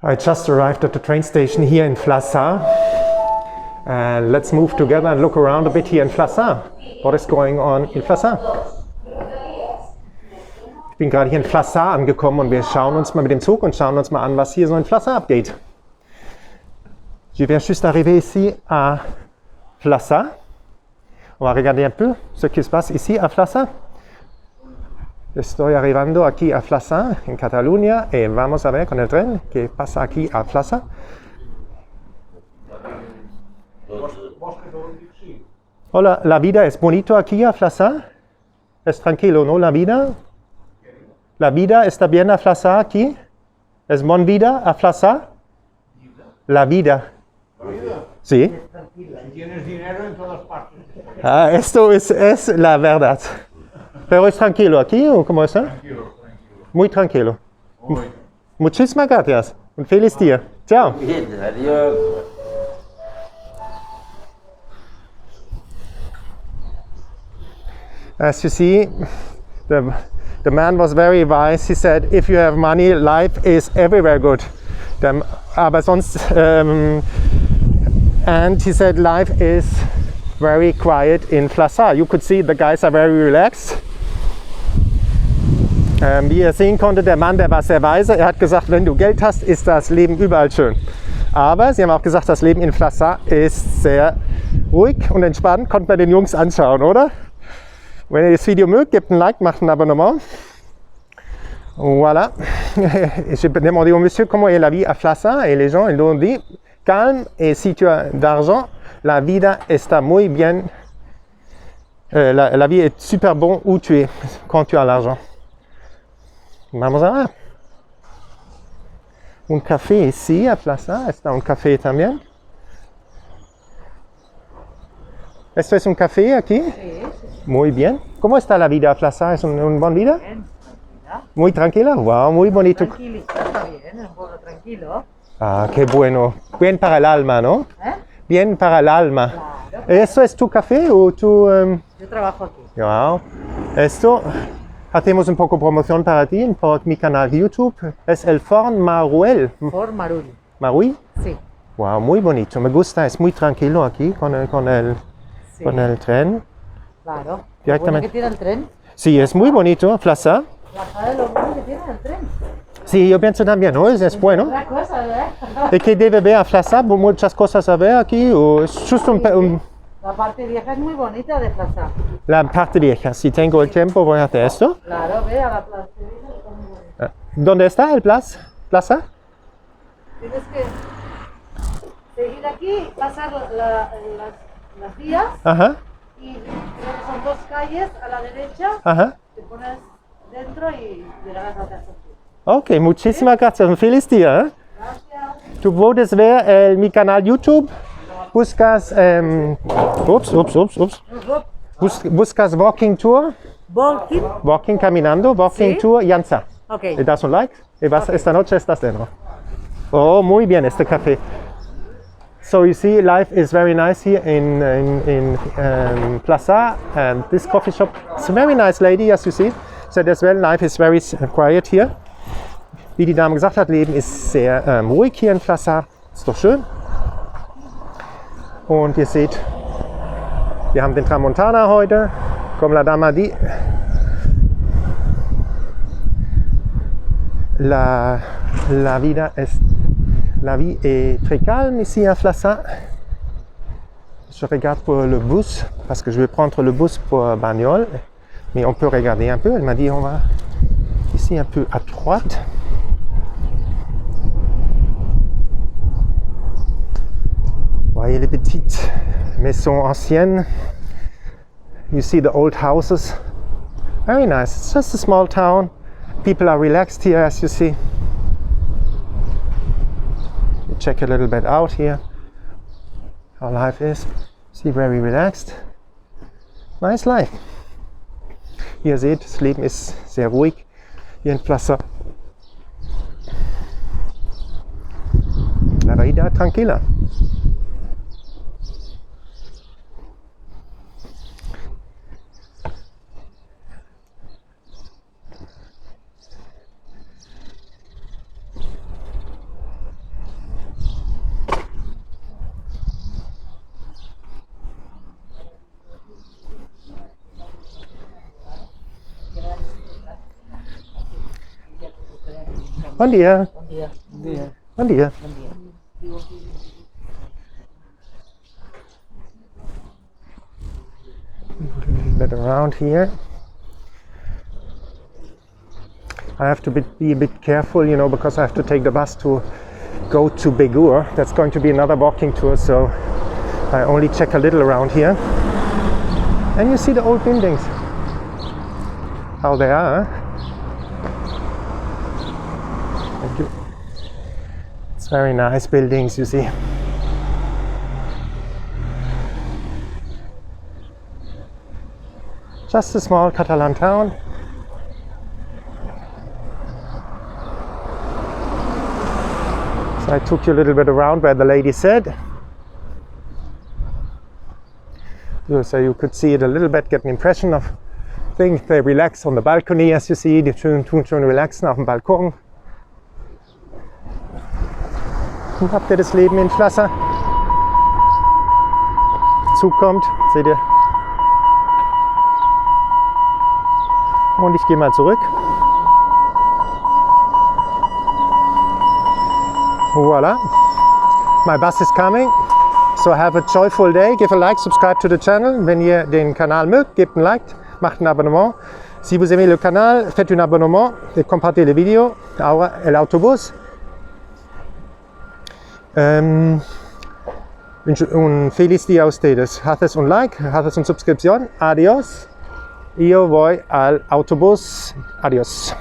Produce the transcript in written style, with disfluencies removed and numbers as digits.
I just arrived at the train station here in Flaca. Let's move together and look around a bit here in Flaca. What is going on in Flaca? Ich bin gerade hier in Flaca angekommen und wir schauen uns mal mit dem Zug und schauen uns mal an, was hier so in Flaca abgeht. Je viens juste d'arriver ici à Flaca. On va regarder un peu ce qui se passe ici à Flaca. Estoy arrivando aquí a Flaca, en Cataluña, y vamos a ver con el tren qué pasa aquí a Flaca. Hola, la vida es bonito aquí a Flaca. Es tranquilo, ¿no? La vida. La vida está bien a Flaca aquí. Es buena vida a Flaca. La vida. Sí. Si tienes dinero en todas partes. Ah, esto es la verdad. ¿Pero es tranquilo aquí o cómo es? Tranquilo. Muy tranquilo. Muy. Muchísimas gracias. Un feliz día. Chao. Bien, adiós. As you see, the man was very wise. He said, if you have money, life is everywhere good. Aber sonst, and he said, life is very quiet in Flaca. You could see the guys are very relaxed. Wie ihr sehen konntet, der Mann, der war sehr weise. Er hat gesagt, wenn du Geld hast, ist das Leben überall schön. Aber sie haben auch gesagt, das Leben in Flaca ist sehr ruhig und entspannt. Konnte man den Jungs anschauen, oder? Wenn ihr das Video mögt, gebt ein Like, macht ein Abonnement. Voilà. J'ai demandé au monsieur comment est la vie à Flaca et les gens, ils ont dit calme et si tu as d'argent, la vida está muy bien. La vie est super bon où tu es quand tu as l'argent. Vamos a ver. Un café ici a Flaca. Está un café también. ¿Esto es un café aquí? Sí. Muy bien. ¿Cómo está la vida a Flaca? ¿Es una buena vida? Bien, tranquila. Muy tranquila. Wow, muy bonito. Tranquilita, está bien, es un pueblo tranquilo. Ah, qué bueno. Bien para el alma, ¿no? ¿Eh? Bien para el alma. Claro. ¿Eso es tu café o tu...? Yo trabajo aquí. Wow. Esto, hacemos un poco promoción para ti por mi canal de YouTube. Es el Forn Maruel. Por Marul. ¿Marui? Sí. Wow, muy bonito. Me gusta. Es muy tranquilo aquí con Sí. el tren. Claro. Directamente. Bueno que tiene el tren. Sí, es muy bonito. Flaca. La cara de lo bueno que tiene el tren. Sí, yo pienso también, ¿no? Es bueno. Otra cosa, ¿verdad? ¿Y que debe ver a Flaca? ¿Muchas cosas a ver aquí? ¿O es justo La parte vieja es muy bonita de Flaca. la parte vieja? Si tengo el tiempo voy a hacer esto. Claro, ve a la parte vieja está muy bonita. ¿Dónde está el plaza? Tienes que seguir aquí, pasar las vías Ajá, y creo que son dos calles a la derecha. ajá. Te pones dentro y llegarás a casa. Ok, muchísimas gracias. Un feliz día. ¿Eh? Gracias. Tú puedes ver mi canal YouTube. Buscas... Buscas Walking Tour. Walking. Walking, caminando. Walking Sí. Tour, Janza. Ok. ¿Le das un like? Y esta noche estás dentro. Oh, muy bien este café. So you see, life is very nice here in Flaca, and this coffee shop. It's a very nice lady, as you see. So as well, life is very quiet here. Wie die Dame gesagt hat, Leben ist sehr ruhig hier in Flaca. Ist doch schön. Und ihr seht, wir haben den Tramontana heute. Comme la dame a dit, la vie est très calme ici à Flaca. Je regarde pour le bus, parce que je vais prendre le bus pour Bagnoles. Mais on peut regarder un peu. Elle m'a dit on va ici un peu à droite. Voyez les petites maisons anciennes. You see the old houses. Very nice. It's just a small town. People are relaxed here, as you see. You check a little bit out here. How life is. See, very relaxed. Nice life. Ihr seht, das Leben ist sehr ruhig hier in Flaca. La vida tranquila. Bom dia. Bom dia. Bom dia. Bom dia. A little bit around here. I have to be a bit careful, you know, because I have to take the bus to go to Begur. That's going to be another walking tour, so I only check a little around here. And you see the old buildings, how they are. Thank you. It's very nice buildings, you see. Just a small Catalan town. So I took you a little bit around where the lady said. So you could see it a little bit, get an impression of things. They relax on the balcony, as you see. Die tun schon relaxen auf dem Balkon. Und habt ihr das Leben in Flaça? Zug kommt, seht ihr? Und ich gehe mal zurück. Voila. My bus is coming. So have a joyful day. Give a like, subscribe to the channel. Wenn ihr den Kanal mögt, gebt ein Like, macht ein Abonnement. Si vous aimez le canal, faites un abonnement et compartez le vidéo. Ahora el autobús. Un feliz día a ustedes. Haces un like, haces una suscripción. Adiós. Yo voy al autobús. Adiós.